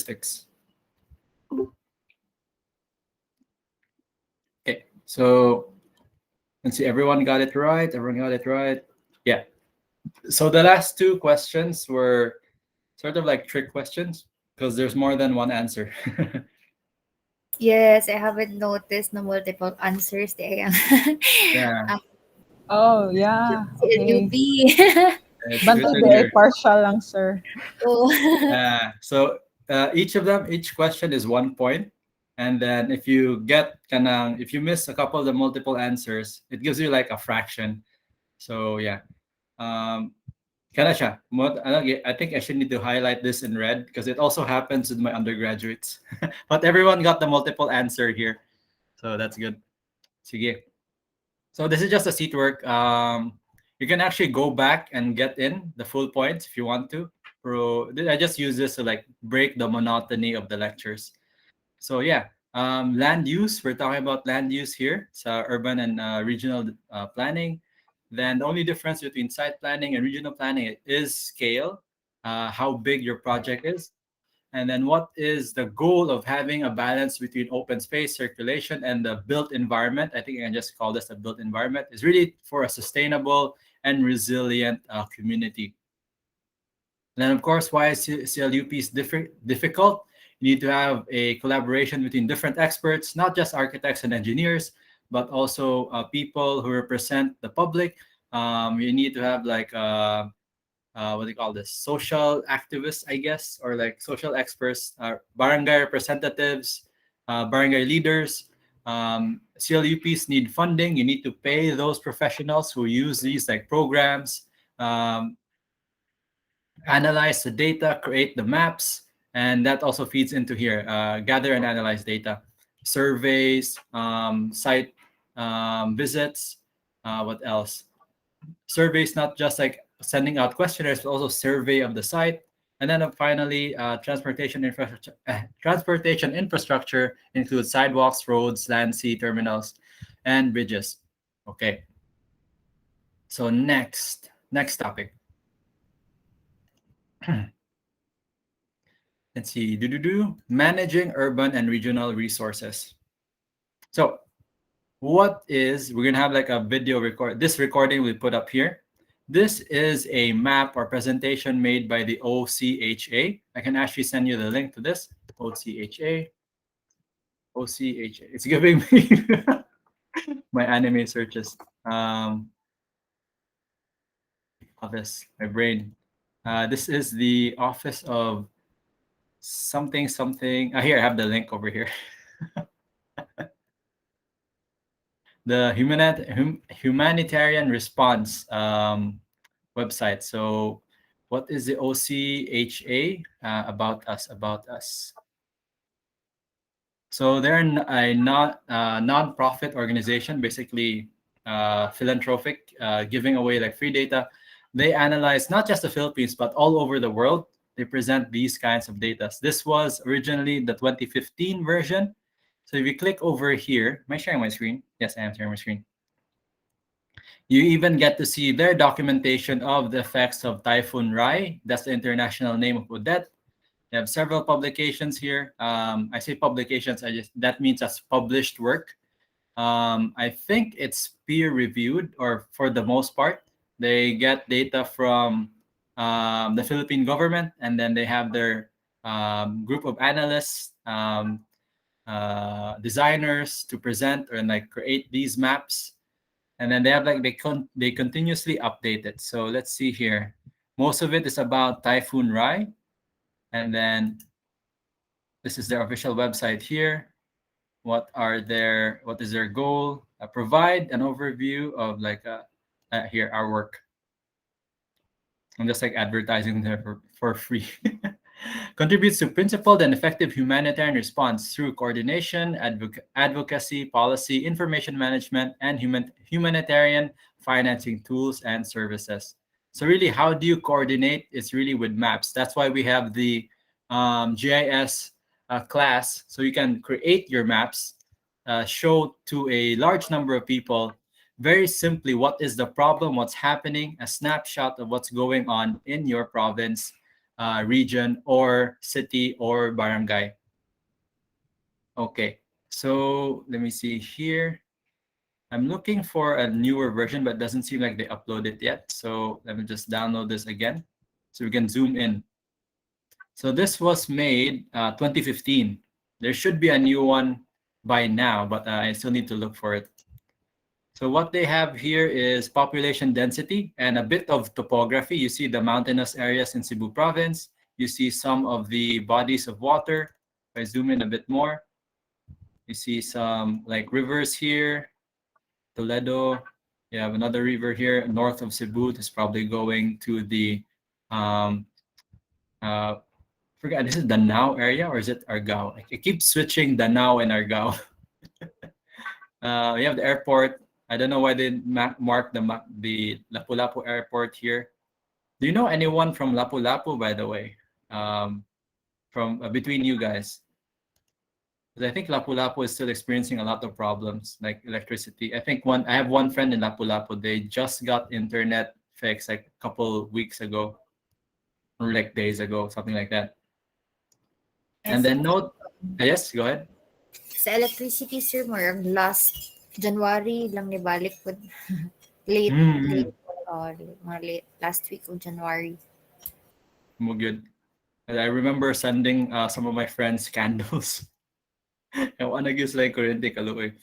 statistics. Okay, so let's see. Everyone got it right. Everyone got it right. Yeah. So the last two questions were sort of like trick questions because there's more than one answer. Yes, I haven't noticed the multiple answers there. Yeah, um, Oh, yeah. Okay. UP. it's Bantay written di ay here. partial lang, sir. Oh. So each of them, each question is 1 point, and then if you miss a couple of the multiple answers, it gives you like a fraction. So yeah, um, Kana siya. I think I should need to highlight this in red because it also happens with my undergraduates. But everyone got the multiple answer here, so that's good. Sige. So this is just a seat work. You can actually go back and get in the full points if you want to. I just use this to like break the monotony of the lectures. So yeah, land use. We're talking about land use here. So urban and regional planning. Then the only difference between site planning and regional planning is scale, how big your project is. And then what is the goal of having a balance between open space, circulation, and the built environment? I think I can just call this a built environment. Is really for a sustainable and resilient community. And then, of course, why is CLUP is difficult? You need to have a collaboration between different experts, not just architects and engineers, but also people who represent the public. You need to have like what do you call this? Social activists, I guess, or like social experts, barangay representatives, barangay leaders. CLUPs need funding. You need to pay those professionals who use these like programs, um, analyze the data, create the maps, and that also feeds into here. Gather and analyze data, surveys, site visits. What else? Surveys, not just like sending out questionnaires, but also survey of the site. And then finally, transportation infrastructure includes sidewalks, roads, land, sea, terminals, and bridges. Okay. So next topic. Let's see. Managing urban and regional resources. So we're gonna have like a video record. This recording we put up here. This is a map or presentation made by the OCHA. I can actually send you the link to this. OCHA. OCHA. It's giving me my anime searches. Office, my brain. This is the Office of something something. Here, I have the link over here. The humanitarian response website. So, what is the OCHA about us? About us. So they're a not non-profit organization, basically philanthropic, giving away like free data. They analyze not just the Philippines but all over the world. They present these kinds of data. This was originally the 2015 version. So if you click over here, am I sharing my screen? Yes, I am sharing my screen. You even get to see their documentation of the effects of Typhoon Rai. That's the international name of Odette. They have several publications here. I say publications, that means that's published work. I think it's peer reviewed, or for the most part, they get data from the Philippine government, and then they have their group of analysts, designers to present and like create these maps, and then they have like they continuously update it. So let's see here. Most of it is about Typhoon Rai, and then this is their official website here. What is their goal? Provide an overview of like here our work. I'm just like advertising there for free. Contributes to principled and effective humanitarian response through coordination, advocacy, policy, information management, and humanitarian financing tools and services. So really, how do you coordinate? It's really with maps. That's why we have the GIS class, so you can create your maps, show to a large number of people very simply what is the problem, what's happening, a snapshot of what's going on in your province, region or city or barangay. Okay, so let me see here. I'm looking for a newer version, but it doesn't seem like they uploaded it yet. So let me just download this again so we can zoom in. So this was made 2015. There should be a new one by now, but I still need to look for it. So what they have here is population density and a bit of topography. You see the mountainous areas in Cebu province. You see some of the bodies of water. If I zoom in a bit more, you see some like rivers here, Toledo. You have another river here north of Cebu. It's probably going to the um, forget, this is Danao area or is it Argao? I keep switching Danao and Argao. We have the airport. I don't know why they mark the Lapu-Lapu airport here. Do you know anyone from Lapu-Lapu, by the way? From between you guys? Because I think Lapu-Lapu is still experiencing a lot of problems, like electricity. I have one friend in Lapu-Lapu. They just got internet fixed like a couple weeks ago, or like days ago, something like that. And Yes. then note, yes, go ahead. Sa electricity, sir, murag last January lang ni balik po. Late, Mm-hmm. late, mga late, last week of January. Good. And I remember sending some of my friends candles. I want to give like kuryente kaloy.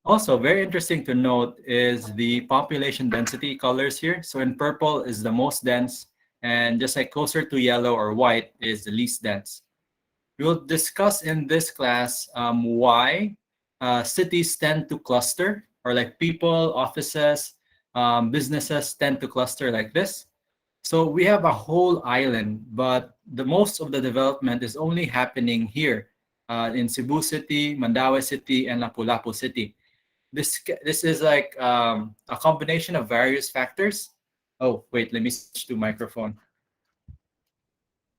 Also, very interesting to note is the population density colors here. So in purple is the most dense, and just like closer to yellow or white is the least dense. We'll discuss in this class why cities tend to cluster, or like people, offices, businesses tend to cluster like this. So we have a whole island, but the most of the development is only happening here in Cebu City, Mandaue City, and Lapu-Lapu City. This is like a combination of various factors. Oh, wait, let me switch to microphone.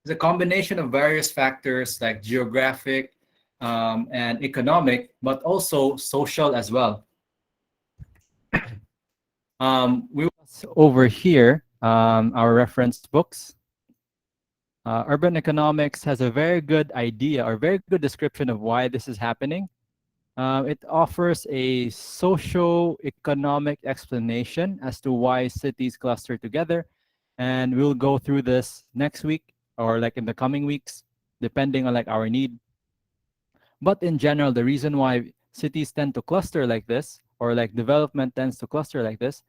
It's a combination of various factors like geographic and economic, but also social as well. We was over here, our reference books. Urban economics has a very good idea or very good description of why this is happening. It offers a socio-economic explanation as to why cities cluster together, and we'll go through this next week or like in the coming weeks, depending on like our need. But in general, the reason why cities tend to cluster like this, or like development tends to cluster like this,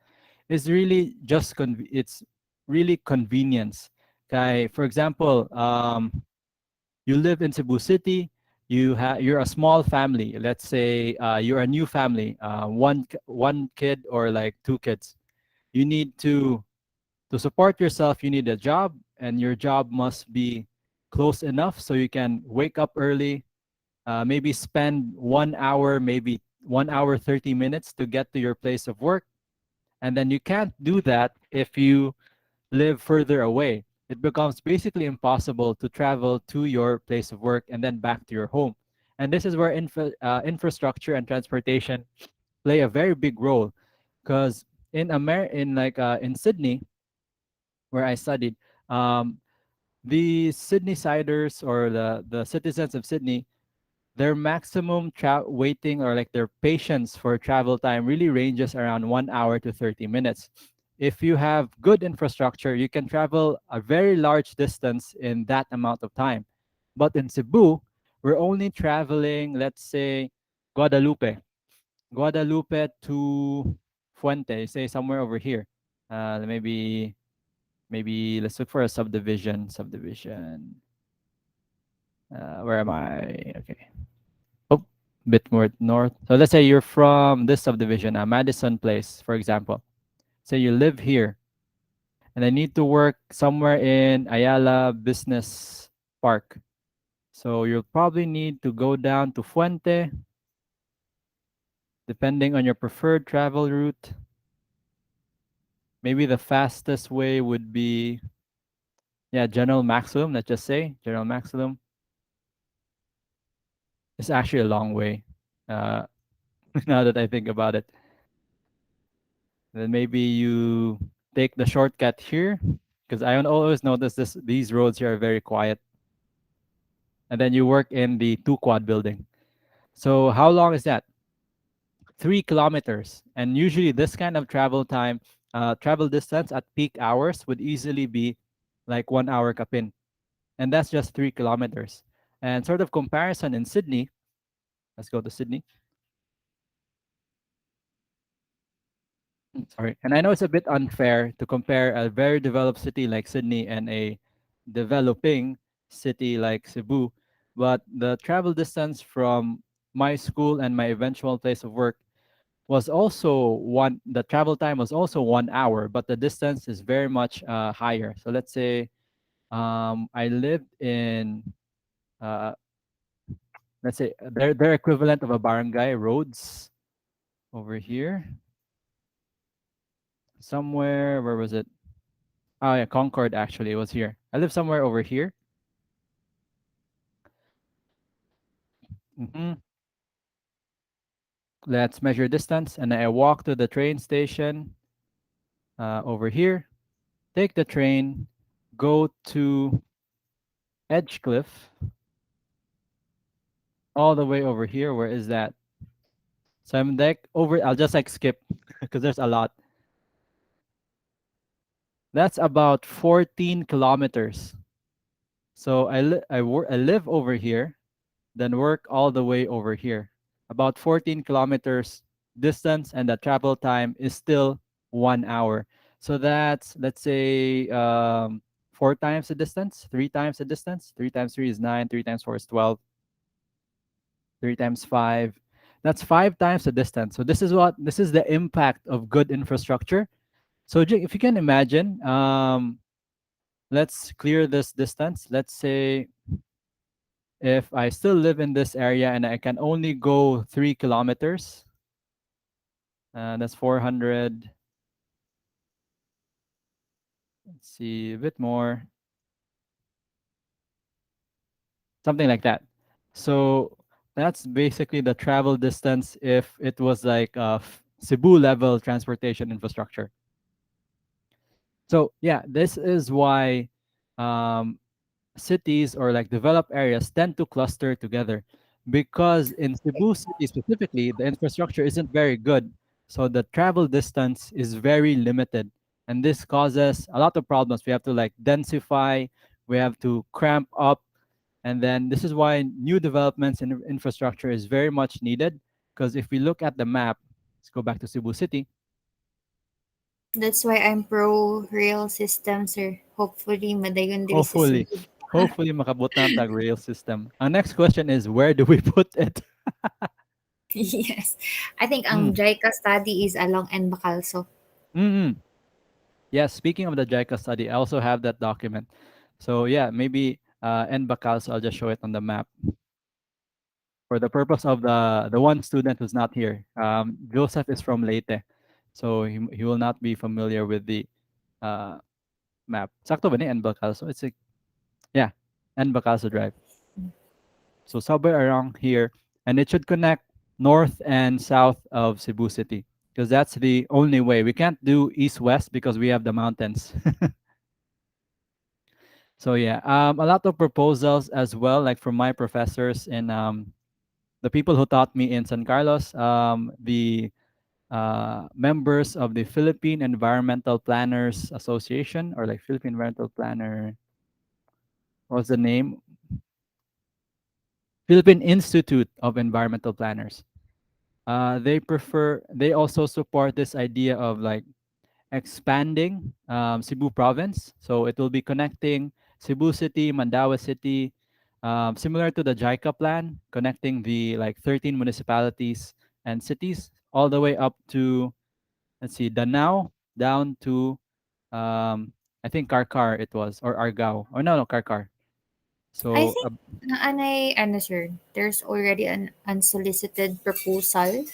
is really just it's really convenience. Okay, for example, you live in Cebu City, you're a small family. Let's say you're a new family, one kid or like two kids. You need to support yourself. You need a job, and your job must be close enough so you can wake up early, maybe spend 1 hour, maybe 1 hour 30 minutes to get to your place of work, and then you can't do that if you live further away. It becomes basically impossible to travel to your place of work and then back to your home. And this is where infrastructure and transportation play a very big role, because in Sydney, where I studied, um, the Sydney siders or the citizens of Sydney, their maximum waiting or like their patience for travel time really ranges around 1 hour to 30 minutes. If you have good infrastructure, you can travel a very large distance in that amount of time. But in Cebu, we're only traveling, let's say, Guadalupe. Guadalupe to Fuente, say somewhere over here. Maybe let's look for a subdivision. Subdivision. Where am I? Okay. Oh, bit more north. So let's say you're from this subdivision, Madison Place, for example. Say you live here, and I need to work somewhere in Ayala Business Park. So you'll probably need to go down to Fuente, depending on your preferred travel route. Maybe the fastest way would be, yeah, General Maximum. Let's just say General Maximum. It's actually a long way. Uh, now that I think about it, then maybe you take the shortcut here because I always notice these roads here are very quiet. And then you work in the two quad building. So how long is that? 3 kilometers. And usually this kind of travel time, travel distance at peak hours would easily be like 1 hour kapin. And that's just 3 kilometers. And sort of comparison in Sydney, let's go to Sydney. Sorry. And I know it's a bit unfair to compare a very developed city like Sydney and a developing city like Cebu, but the travel distance from my school and my eventual place of work was also the travel time was also 1 hour, but the distance is very much higher. So let's say I lived in, uh, let's say their equivalent of a barangay roads over here, somewhere, where was it? Oh yeah, Concord actually. It was here. I live somewhere over here. hmm Let's measure distance, and I walk to the train station over here. Take the train, go to Edgecliff, all the way over here. Where is that? So I'm like over. I'll just like skip because there's a lot. That's about 14 kilometers. So I live over here, then work all the way over here. About 14 kilometers distance, and the travel time is still 1 hour. So that's, let's say, 4 times the distance, 3 times the distance. 3 times 3 is 9, 3 times 4 is 12, 3 times 5. That's 5 times the distance. So this is the impact of good infrastructure. So if you can imagine, let's clear this distance. Let's say if I still live in this area and I can only go 3 kilometers, that's 400. Let's see, a bit more, something like that. So that's basically the travel distance if it was like Cebu level transportation infrastructure. So yeah, this is why um, cities or like developed areas tend to cluster together, because in Cebu City specifically, the infrastructure isn't very good. So the travel distance is very limited. And this causes a lot of problems. We have to like densify, we have to cramp up. And then this is why new developments in infrastructure is very much needed. Because if we look at the map, let's go back to Cebu City. That's why I'm pro rail system, sir. Hopefully, madayon diri sa Hopefully, Cebu. hopefully makabot na ang tag rail system. Our next question is, where do we put it? Yes. I think Mm. ang JICA study is along Bacalso. Mm-mm. Yes, speaking of the JICA study, I also have that document. So yeah, maybe N Bacal, so I'll just show it on the map for the purpose of the one student who's not here. Joseph is from Leyte, so he will not be familiar with the uh, map. Sakto ba ni N Bacal? So it's a, yeah, N Bacalso Drive. So somewhere around here, and it should connect north and south of Cebu City, because that's the only way. We can't do east west because we have the mountains. So yeah, a lot of proposals as well, like from my professors and the people who taught me in San Carlos, the members of the Philippine Environmental Planners Association, or like Philippine Environmental Planner, what's the name? Philippine Institute of Environmental Planners. They also support this idea of like expanding Cebu province. So it will be connecting Cebu City, Mandaue City, similar to the JICA plan, connecting the like 13 municipalities and cities all the way up to, let's see, Danao down to, I think Karkar it was, or Argao. Or no, Karkar. I So, think sir, there's already an unsolicited proposal.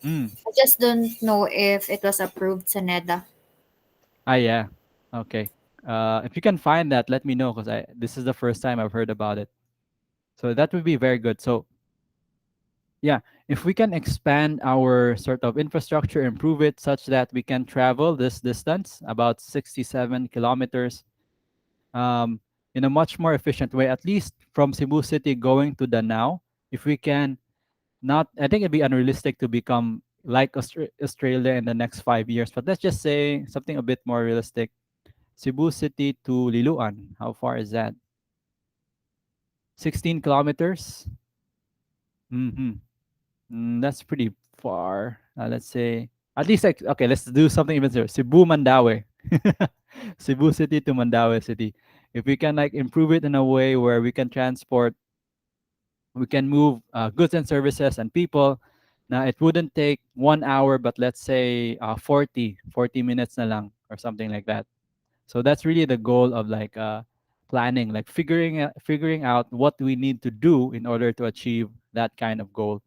mm, I just don't know if it was approved sa NEDA. yeah, okay. If you can find that, let me know, because this is the first time I've heard about it. So that would be very good. So yeah, if we can expand our sort of infrastructure, improve it such that we can travel this distance, about 67 kilometers, um, in a much more efficient way, at least from Cebu City going to Danao. If we can not, I think it'd be unrealistic to become like Australia in the next 5 years, but let's just say something a bit more realistic. Cebu City to Liloan, how far is that? 16 kilometers. Mm-hmm. That's pretty far. Let's say at least like okay. Let's do something even there. Cebu Mandaue, Cebu City to Mandaue City. If we can like improve it in a way where we can transport, we can move goods and services and people. Now it wouldn't take 1 hour, but let's say 40 minutes na lang or something like that. So that's really the goal of like planning, like figuring out what we need to do in order to achieve that kind of goal,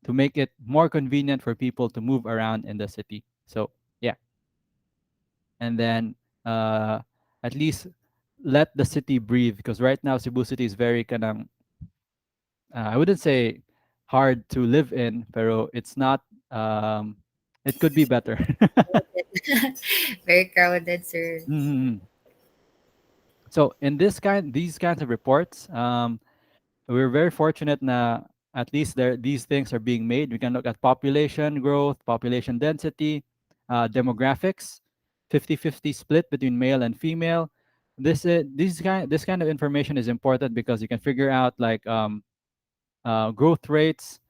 to make it more convenient for people to move around in the city. So yeah, and then uh, at least let the city breathe, because right now Cebu City is very kind of I wouldn't say hard to live in, pero it's not. Um, it could be better. Very crowded, sir. Mhm. So in these kinds of reports, we're very fortunate na at least these things are being made. We can look at population growth, population density, demographics, 50-50 split between male and female. This kind of information is important because you can figure out like growth rates.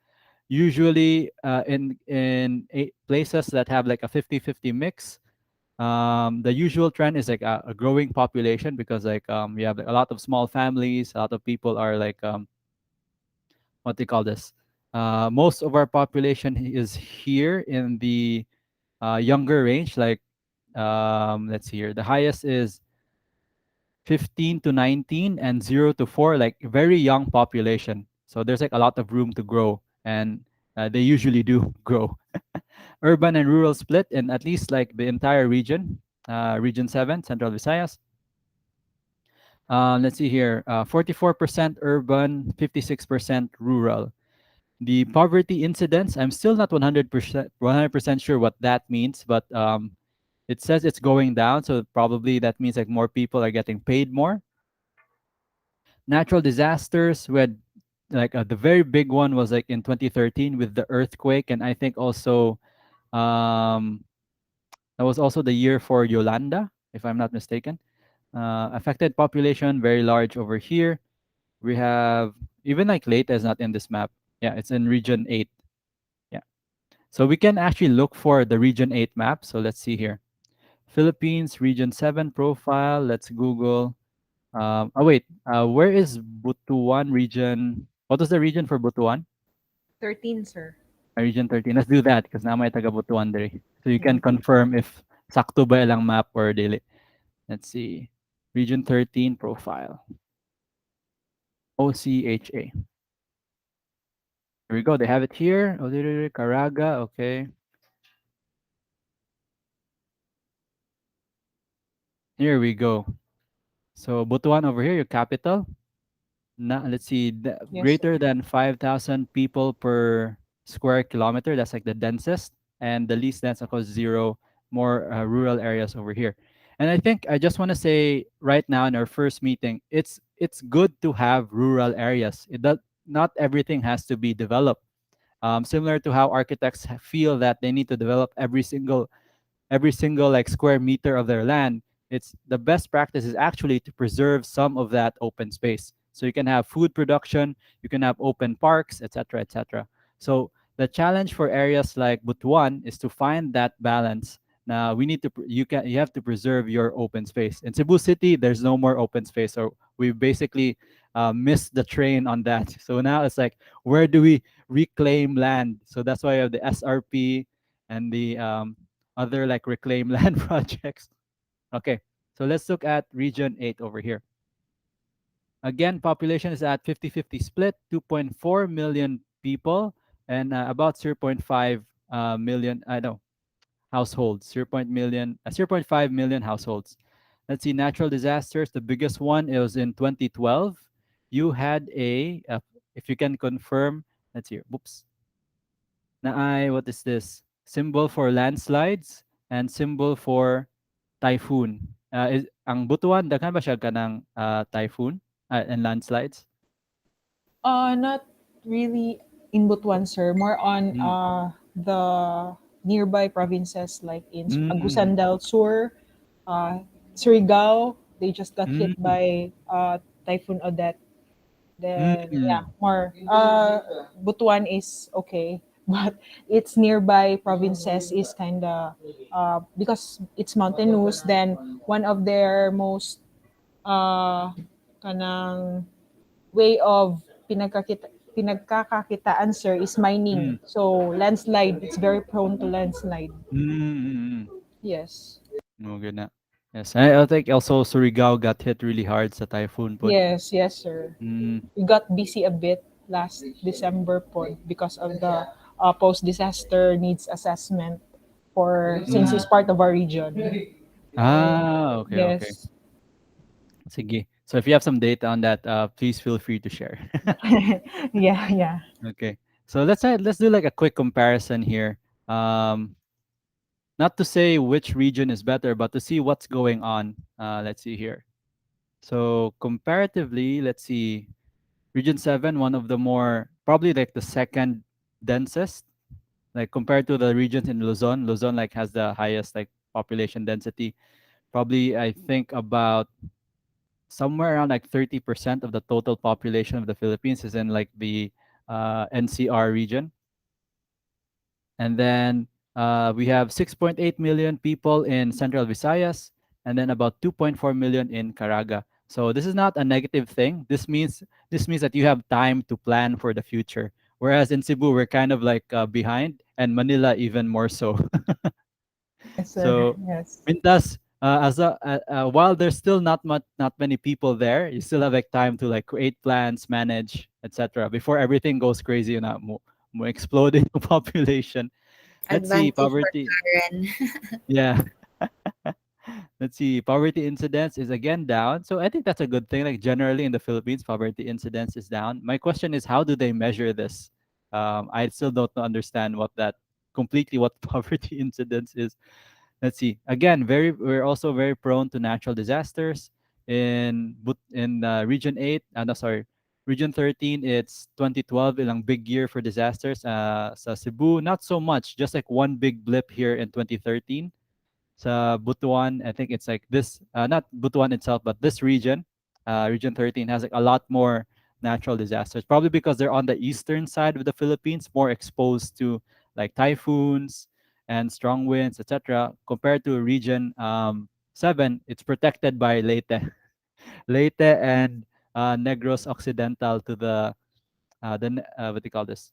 Usually in places that have like a 50-50 mix, the usual trend is like a growing population, because like you have a lot of small families, a lot of people are like what they call this. Most of our population is here in the younger range. Like let's see here, the highest is 15 to 19 and 0 to 4, like very young population. So there's like a lot of room to grow, and they usually do grow. Urban and rural split in at least like the entire region, region 7, Central Visayas. Let's see here, 44% urban, 56% rural. The poverty incidence, I'm still not 100% sure what that means, but it says it's going down, so probably that means like more people are getting paid more. Natural disasters, we had like the very big one was like in 2013 with the earthquake, and I think also um, that was also the year for Yolanda, if I'm not mistaken. Affected population very large over here. We have even like Leyte is not in this map. Yeah, it's in region 8. Yeah. So we can actually look for the region 8 map. So let's see here. Philippines region 7 profile. Let's Google. Oh wait, where is Butuan region? What was the region for Butuan? 13, sir. Region 13. Let's do that because now may taga Butuan dere. So you can Mhm. confirm if sakto ba ilang map or dili. Let's see. Region 13 profile. OCHA. Here we go. They have it here. Caraga. Okay. Here we go. So Butuan over here, your capital. Let's see, Yes, sir. greater than 5,000 people per square kilometer. That's like the densest, and the least dense, of course, zero. More rural areas over here. And I think I just want to say right now in our first meeting, it's good to have rural areas. It does not everything has to be developed. Similar to how architects feel that they need to develop every single like square meter of their land. It's the best practice is actually to preserve some of that open space, so you can have food production, you can have open parks, etc., etc. So the challenge for areas like Butuan is to find that balance. Now we need to you have to preserve your open space. In Cebu City there's no more open space, so we basically missed the train on that. So now it's like, where do we reclaim land? So that's why I have the SRP and the other like reclaim land projects. Okay, so let's look at region 8 over here. Again, population is at 50-50 split, 2.4 million people, and about 0.5 million, I know, households, 0.5 million households. Let's see, natural disasters. The biggest one, it was in 2012. You had if you can confirm, Let's hear. Whoops. Naay, what is this? Symbol for landslides and symbol for typhoon. Ang Butuan, daghan ba siya kanang typhoon and landslides? Not really in Butuan, sir. More on Mm. the nearby provinces like in Mm. Agusan del Sur, uh, Surigao. They just got hit Mm. by Typhoon Odette. Then yeah, Mm. more. Butuan is okay, but its nearby provinces is kind of because it's mountainous. Then one of their most uh, kanang way of pinagkakakitaan, sir, is mining. Mm. So landslide, it's very prone to landslide. Mm. Mm. Yes. No, good na. Yes, I think also Surigao got hit really hard sa typhoon pod. Yes, yes, sir. Mm. We got busy a bit last December po because of the post-disaster needs assessment for since Mm. it's part of our region. Okay, okay. Yes. Sige. So if you have some data on that, please feel free to share. Yeah, yeah. Okay. So let's do like a quick comparison here. Um, Not to say which region is better, but to see what's going on. Let's see here. So comparatively, let's see. Region 7, one of the more, probably like the second densest, like compared to the regions in Luzon. Luzon like has the highest like population density. Probably I think about somewhere around like 30% of the total population of the Philippines is in like the NCR region. And then we have 6.8 million people in Central Visayas, and then about 2.4 million in Caraga. So this is not a negative thing. This means that you have time to plan for the future. Whereas in Cebu, we're kind of like behind, and Manila even more so. Yes, sir. So, Yes. Mintas, while there's still not many people there, you still have like time to like create plans, manage, etc. Before everything goes crazy and mo exploding population. Let's see, Advantage for poverty. Karen. Yeah. Let's see, poverty incidence is again down. So I think that's a good thing. Like generally in the Philippines, poverty incidence is down. My question is, how do they measure this? I still don't understand what that completely what poverty incidence is. Let's see. Again, we're also very prone to natural disasters. In region 8, no, sorry, region 13, it's 2012, ilang big year for disasters. Sa Cebu, not so much, just like one big blip here in 2013. Sa Butuan, I think it's like this, not Butuan itself, but this region, region 13 has like a lot more natural disasters. Probably because they're on the eastern side of the Philippines, more exposed to like typhoons and strong winds, etc. Compared to region 7, it's protected by Leyte, Leyte and Negros Occidental to what do you call this?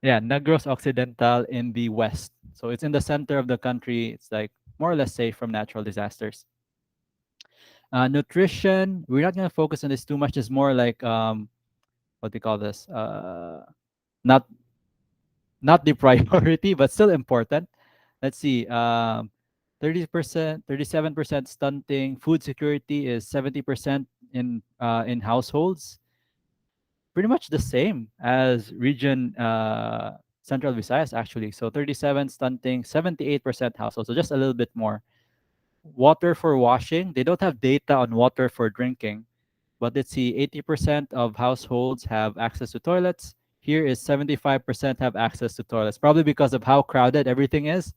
Yeah, Negros Occidental in the west. So it's in the center of the country. It's like more or less safe from natural disasters. Nutrition, we're not going to focus on this too much. It's more like what do you call this? Not not the priority, but still important. Let's see. 30%, 37% stunting. Food security is 70% in households. Pretty much the same as region Central Visayas actually. So 37 stunting, 78% households. So just a little bit more. Water for washing. They don't have data on water for drinking, but let's see, 80% of households have access to toilets. Here is 75% have access to toilets. Probably because of how crowded everything is.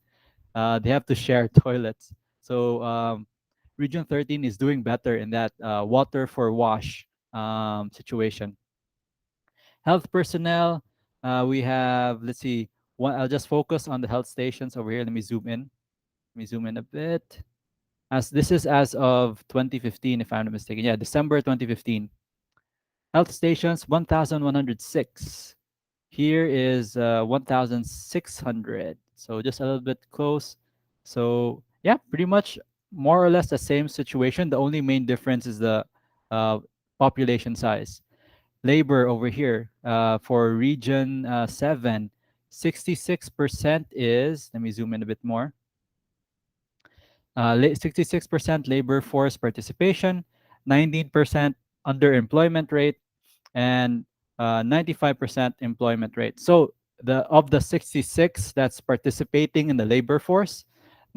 They have to share toilets. So Region 13 is doing better in that water for wash situation. Health personnel, we have, let's see, I'll just focus on the health stations over here. Let me zoom in. Let me zoom in a bit. As this is as of 2015, if I'm not mistaken. Yeah, December 2015. Health stations 1,106. Here is 1,600. So just a little bit close. So yeah, pretty much more or less the same situation. The only main difference is the uh, population size. Labor over here for region 7, 66% is, let me zoom in a bit more, 66% labor force participation, 19% underemployment rate, and 95% employment rate. So the 66 that's participating in the labor force,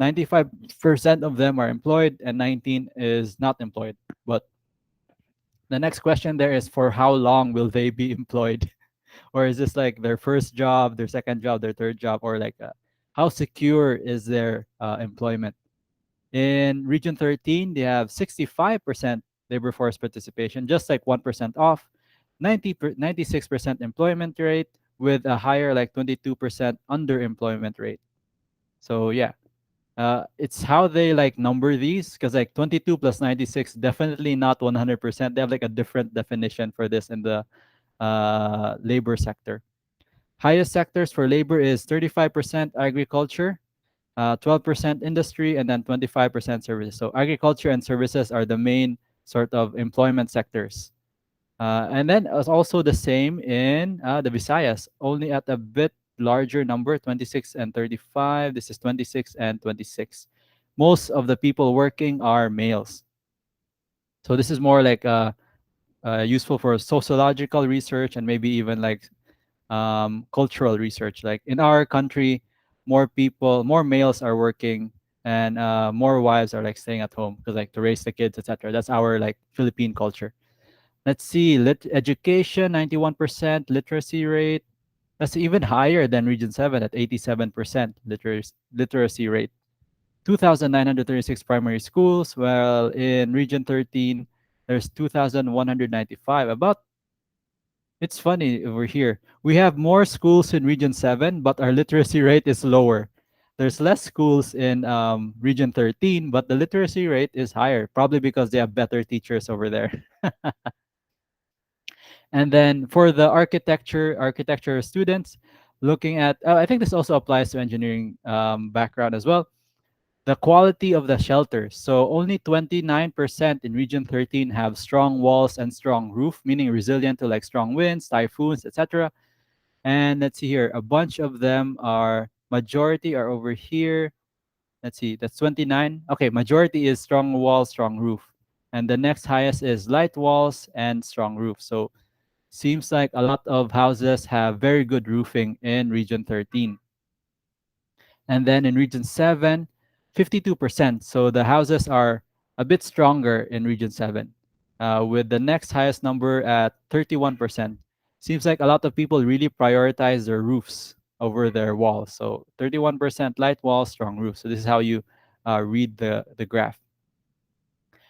95% of them are employed and 19 is not employed. But the next question there is, for how long will they be employed? Or is this like their first job, their second job, their third job, or like how secure is their employment? In Region 13, they have 65% labor force participation, just like 1% off, 96% employment rate with a higher like 22% underemployment rate. So yeah, it's how they like number these, because like 22 plus 96, definitely not 100%. They have like a different definition for this in the labor sector. Highest sectors for labor is 35% agriculture, 12% industry, and then 25% services. So agriculture and services are the main sort of employment sectors. And then it's also the same in the Visayas, only at a bit larger number, 26 and 35. This is 26 and 26. Most of the people working are males. So this is more like useful for sociological research and maybe even like cultural research. Like in our country, more people, more males are working, and more wives are like staying at home because like to raise the kids, etc. That's our like Philippine culture. Let's see, education, 91% literacy rate. That's even higher than Region 7 at 87% literacy rate. 2,936 primary schools, while in Region 13, there's 2,195. About, it's funny over here. We have more schools in Region 7, but our literacy rate is lower. There's less schools in Region 13, but the literacy rate is higher, probably because they have better teachers over there. And then for the architecture students, looking at, I think this also applies to engineering background as well. The quality of the shelters. So only 29% in Region 13 have strong walls and strong roof, meaning resilient to like strong winds, typhoons, etc. And let's see here, a bunch of them are, majority are over here. Let's see, that's 29. Okay, majority is strong walls, strong roof. And the next highest is light walls and strong roof. So seems like a lot of houses have very good roofing in Region 13. And then in Region 7, 52%. So the houses are a bit stronger in Region 7, with the next highest number at 31%. Seems like a lot of people really prioritize their roofs over their walls. So 31% light walls, strong roofs. So this is how you read the graph.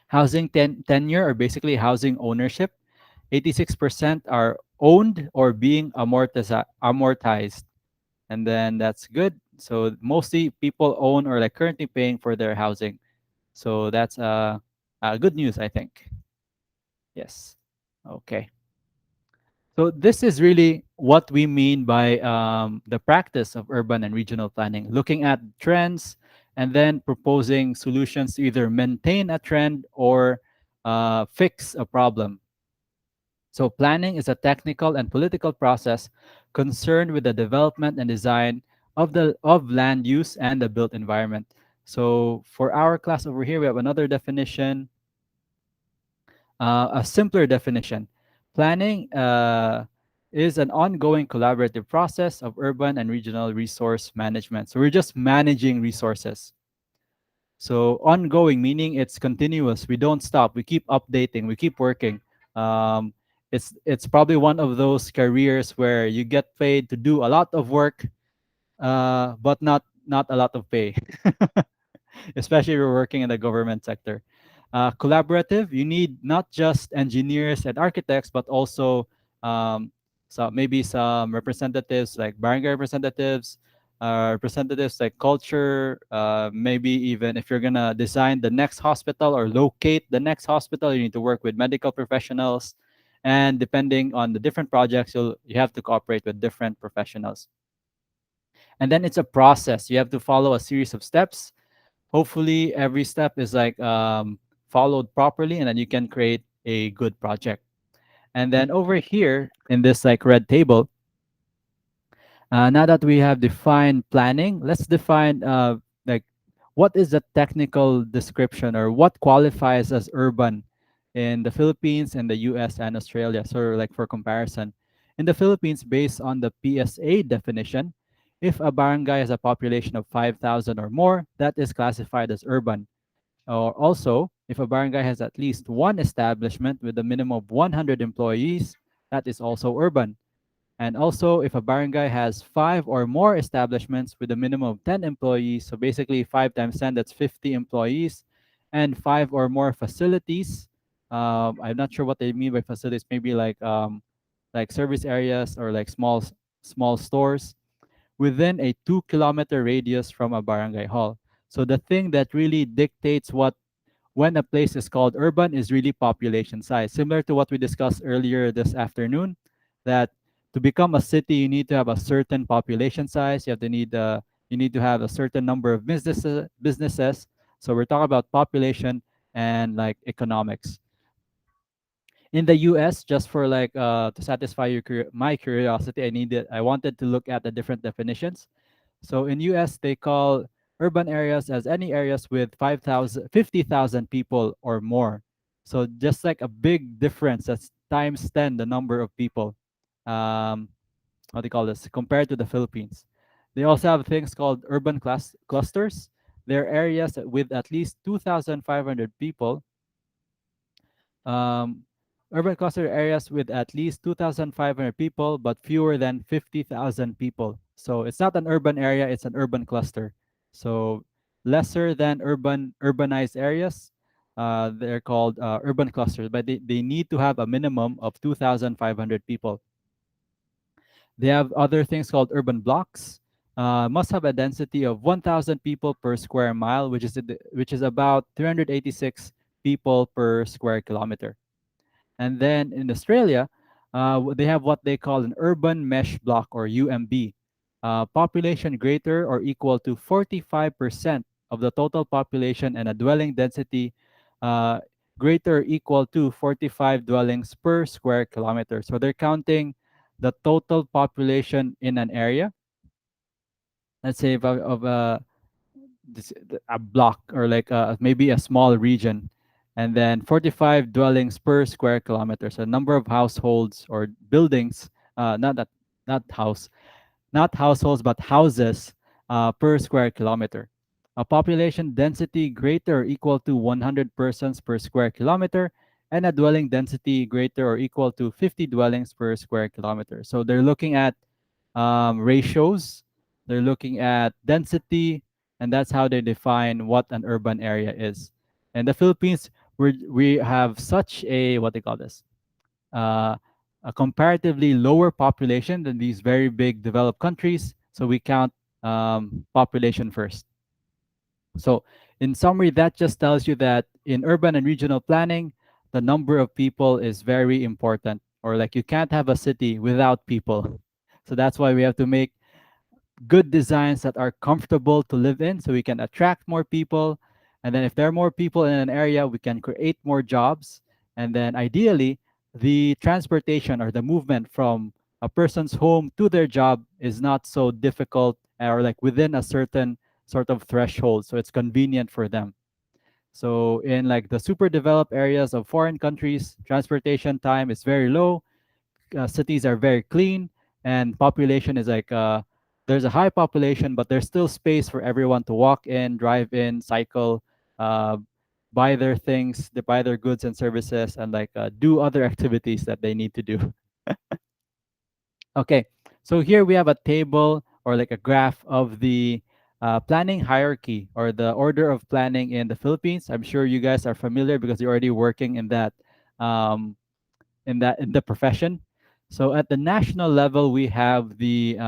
Housing tenure, or basically housing ownership, 86% are owned or being amortized. And then that's good. So mostly people own or like currently paying for their housing. So that's good news, I think. Yes. Okay. So this is really what we mean by the practice of urban and regional planning, looking at trends and then proposing solutions to either maintain a trend or fix a problem. So planning is a technical and political process concerned with the development and design of land use and the built environment. So for our class over here, we have another definition, a simpler definition. Planning is an ongoing collaborative process of urban and regional resource management. So we're just managing resources. So ongoing, meaning it's continuous. We don't stop. We keep updating. We keep working. Um, it's probably one of those careers where you get paid to do a lot of work, but not a lot of pay. Especially if you're working in the government sector. Collaborative, you need not just engineers and architects, but also so maybe some representatives like barangay representatives, representatives like culture, maybe even if you're gonna design the next hospital or locate the next hospital, you need to work with medical professionals. And depending on the different projects, you have to cooperate with different professionals. And then it's a process. You have to follow a series of steps. Hopefully every step is like followed properly, and then you can create a good project. And then over here in this like red table, now that we have defined planning, let's define like what is the technical description, or what qualifies as urban in the Philippines and the US and Australia. So like for comparison, In the Philippines, based on the PSA definition, if a barangay has a population of 5,000 or more, that is classified as urban. Or also, if a barangay has at least one establishment with a minimum of 100 employees, that is also urban. And also, if a barangay has five or more establishments with a minimum of 10 employees, so basically 5 times 10, that's 50 employees, and five or more facilities. I'm not sure what they mean by facilities. Maybe like service areas or like small stores within a 2 kilometer radius from a barangay hall. So the thing that really dictates what when a place is called urban is really population size. Similar to what we discussed earlier this afternoon, that to become a city, you need to have a certain population size. You need to have a certain number of businesses. So we're talking about population and like economics. In the US, just for like to satisfy my curiosity, I wanted to look at the different definitions. So in US, they call urban areas as any areas with 50,000 people or more. So just like a big difference, that's times 10 the number of people. Um, what do you call this? Compared to the Philippines. They also have things called urban clusters. They're areas with at least 2,500 people, um, urban cluster areas with at least 2,500 people, but fewer than 50,000 people. So it's not an urban area, it's an urban cluster. So lesser than urbanized areas, they're called urban clusters, but they need to have a minimum of 2,500 people. They have other things called urban blocks. Must have a density of 1,000 people per square mile, which is about 386 people per square kilometer. And then in Australia, they have what they call an urban mesh block or UMB. Population greater or equal to 45% of the total population and a dwelling density uh, greater or equal to 45 dwellings per square kilometer. So they're counting the total population in an area. Let's say of a a block or like maybe a small region, and then 45 dwellings per square kilometer. So number of households or buildings, not that not house, not households but houses per square kilometer. A population density greater or equal to 100 persons per square kilometer, and a dwelling density greater or equal to 50 dwellings per square kilometer. So they're looking at ratios, they're looking at density, and that's how they define what an urban area is. In the Philippines, we have such a what they call this uh, a comparatively lower population than these very big developed countries, so we count population first. So, in summary, that just tells you that in urban and regional planning, the number of people is very important, or like you can't have a city without people. So that's why we have to make good designs that are comfortable to live in so we can attract more people. And then if there are more people in an area, we can create more jobs. And then ideally, the transportation or the movement from a person's home to their job is not so difficult or like within a certain sort of threshold. So it's convenient for them. So in like the super developed areas of foreign countries, transportation time is very low, cities are very clean, and population is like there's a high population but there's still space for everyone to walk in, drive in, cycle, uh, buy their things, they buy their goods and services, and like do other activities that they need to do. Okay, so here we have a table or like a graph of the planning hierarchy or the order of planning in the Philippines. I'm sure you guys are familiar because you're already working um, in the profession. So at the national level, we have the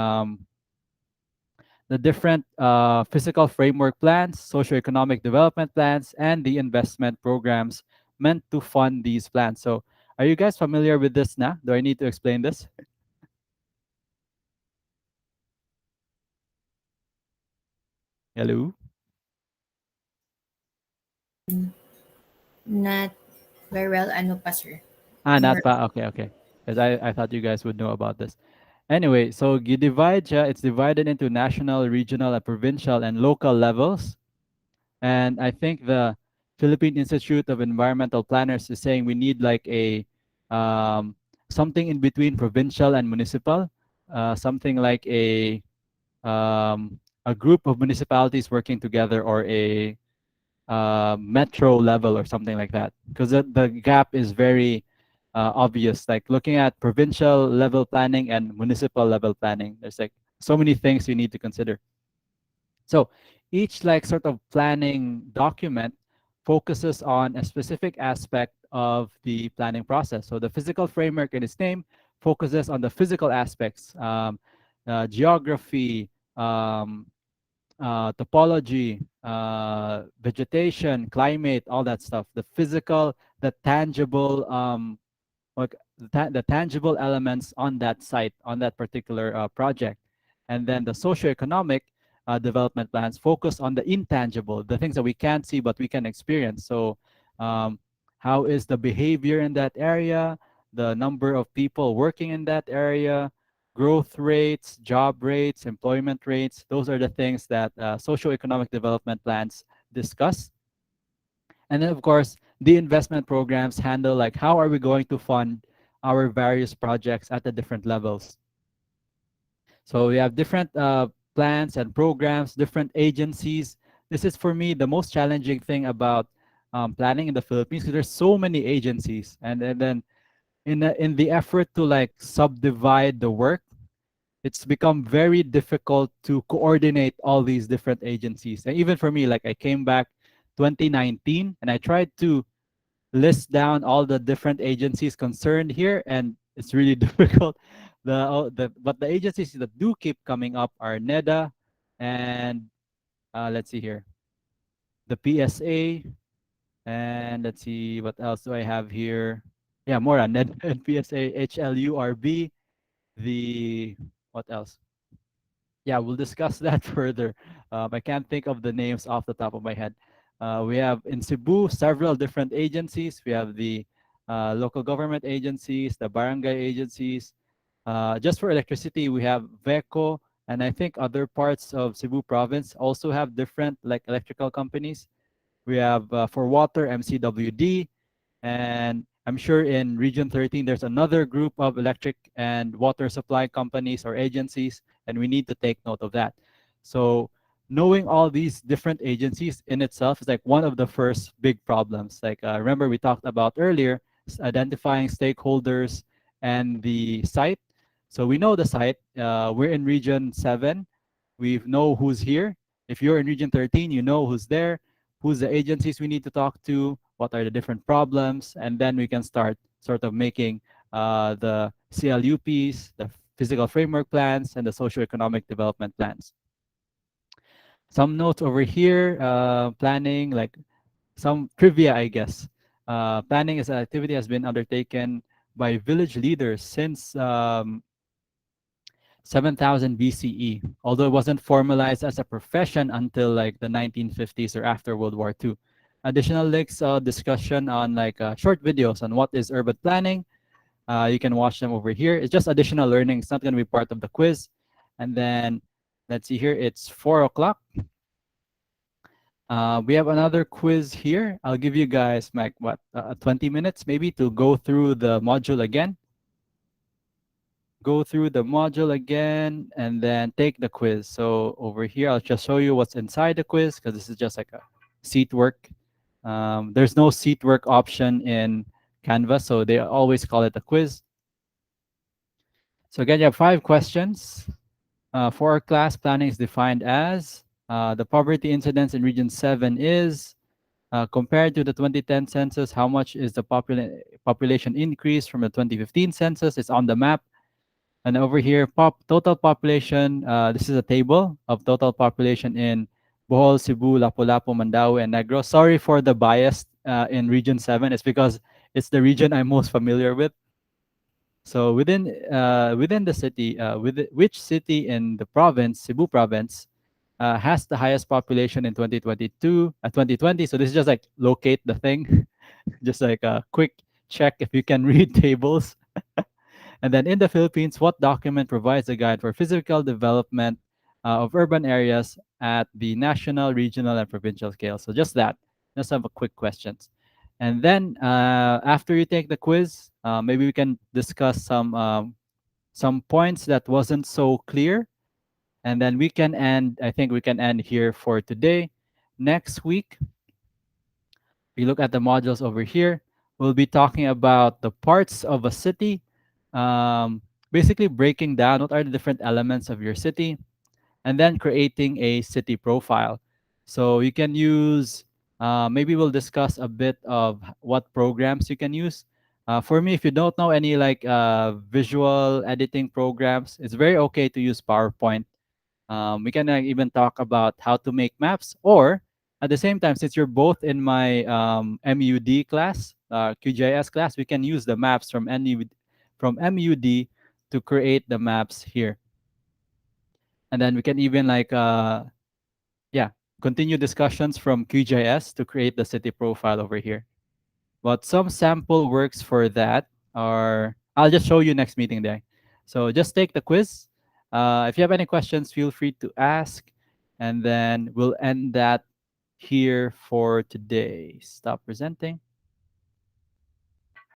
different physical framework plans, socioeconomic development plans, and the investment programs meant to fund these plans. So are you guys familiar with this now? Do I need to explain this? Hello? Not very well, ano pa, sir? Ah, not More. pa. Okay, okay. Because I thought you guys would know about this. Anyway, so you divide, yeah, it's divided into national, regional, and provincial and local levels. And I think the Philippine Institute of Environmental Planners is saying we need like a something in between provincial and municipal, something like a group of municipalities working together, or a metro level or something like that, because the gap is very obvious. Like looking at provincial level planning and municipal level planning, there's like so many things you need to consider. So each like sort of planning document focuses on a specific aspect of the planning process. So the physical framework in its name focuses on the physical aspects, geography, um, topology, vegetation, climate, all that stuff. The physical, the tangible, like the tangible elements on that site, on that particular project. And then the socioeconomic development plans focus on the intangible, the things that we can't see but we can experience. So, um, how is the behavior in that area, the number of people working in that area, growth rates, job rates, employment rates? Those are the things that socioeconomic development plans discuss. And then, of course, the investment programs handle like how are we going to fund our various projects at the different levels. So we have different plans and programs, different agencies. This is for me the most challenging thing about planning in the Philippines, because there's so many agencies, and then in the effort to like subdivide the work, it's become very difficult to coordinate all these different agencies. And even for me, like I came back 2019 and I tried to list down all the different agencies concerned here, and it's really difficult. But the agencies that do keep coming up are NEDA, and let's see here, the PSA, and let's see what else do I have here. Yeah, more on NEDA and PSA, HLURB, the what else? Yeah, we'll discuss that further. I can't think of the names off the top of my head. We have in Cebu several different agencies. We have the local government agencies, the barangay agencies. Just for electricity, we have VECO, and I think other parts of Cebu province also have different like electrical companies. We have for water, MCWD, and I'm sure in Region 13, there's another group of electric and water supply companies or agencies, and we need to take note of that. So knowing all these different agencies in itself is like one of the first big problems. Like remember we talked about earlier, identifying stakeholders and the site. So we know the site. We're in Region 7. We know who's here. If you're in Region 13, you know who's there, who's the agencies we need to talk to, what are the different problems, and then we can start sort of making the CLUPs, the physical framework plans, and the socioeconomic development plans. Some notes over here, planning, like some trivia, I guess. Planning as an activity has been undertaken by village leaders since 7000 BCE, although it wasn't formalized as a profession until like the 1950s or after World War II. Additional links, discussion on like short videos on what is urban planning. You can watch them over here. It's just additional learning. It's not going to be part of the quiz. And then let's see here. It's 4 o'clock. We have another quiz here. I'll give you guys like what 20 minutes maybe to go through the module again. Go through the module again and then take the quiz. So over here, I'll just show you what's inside the quiz because this is just like a seat work. There's no seat work option in Canvas, so they always call it a quiz. So again, you have 5 questions. For our class, planning is defined as the poverty incidence in Region 7 is compared to the 2010 census, how much is the population increase from the 2015 census? It's on the map. And over here, total population. This is a table of total population in Bohol, Cebu, Lapu-Lapu, Mandaue, and Negros. Sorry for the bias in Region 7. It's because it's the region I'm most familiar with. So within the city, which city in the province, Cebu province, has the highest population in 2020? So this is just like locate the thing, just like a quick check if you can read tables. And then in the Philippines, what document provides a guide for physical development of urban areas at the national, regional, and provincial scale? So just that. Just have a quick questions. And then after you take the quiz, maybe we can discuss some points that wasn't so clear, and then we can end. I think we can end here for today. Next week, we look at the modules over here. We'll be talking about the parts of a city, basically breaking down what are the different elements of your city, and then creating a city profile. So you can use, maybe we'll discuss a bit of what programs you can use. For me, if you don't know any like visual editing programs, it's very okay to use PowerPoint. We can even talk about how to make maps, or at the same time, since you're both in my MUD class, QGIS class, we can use the maps from MUD to create the maps here. And then we can even like yeah, continue discussions from QGIS to create the city profile over here. But some sample works for that are, I'll just show you next meeting day. So just take the quiz. If you have any questions, feel free to ask. And then we'll end that here for today. Stop presenting.